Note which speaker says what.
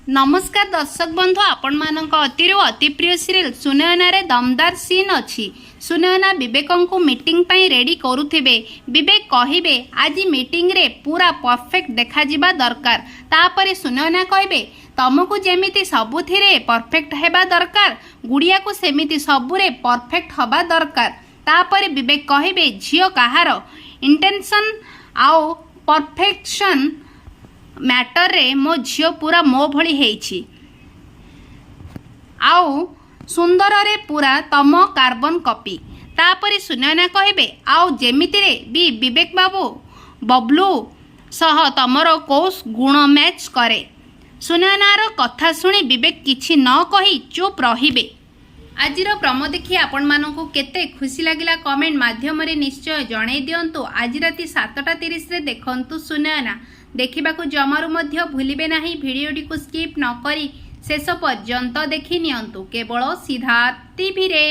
Speaker 1: नमस्कार दर्शक बंधु आपण मानक अतिरु अति प्रिय सीरियल सुनयना रे दमदार सीन अच्छी। सुनयना विवेक को मीटिंग पाई रेडी करुथिबे। विवेक कहिबे आज मीटिंग रे पूरा परफेक्ट देखा जिबा दरकार। तापरे सुनयना कहबे तमको जेमिति सबुथिरे परफेक्ट हेबा दरकार, गुड़िया को सेमिति सबुरे परफेक्ट हबा दरकार। तापरे विवेक कहिबे झियो कहार इंटेंशन आओ परफेक्शन मैटर रे मो झियो पूरा मो भली हेछि, आउ सुंदर रे पूरा तम कार्बन कॉपी। तापरे सुनयना कहबे आउ जेमिति रे भी विवेक बाबू बबलू सह तमर कोस गुण मैच करे। सुनयनार कथा शुणी विवेक किछि न कही चुप रहिबे। आजिर प्रमो देखि आपण मानकु केते खुशी लागिला कमेंट माध्यम रे निश्चय जणाई दियंतु। आज राति 7:30 रे देखंतु सुनयना। देखिबाकू जमारू मध्य भूलिबे नाही। भिडियोटी को स्किप न करी शेष पर्यंत देखि नियंतु केवल सिद्धार्थ टीवी रे।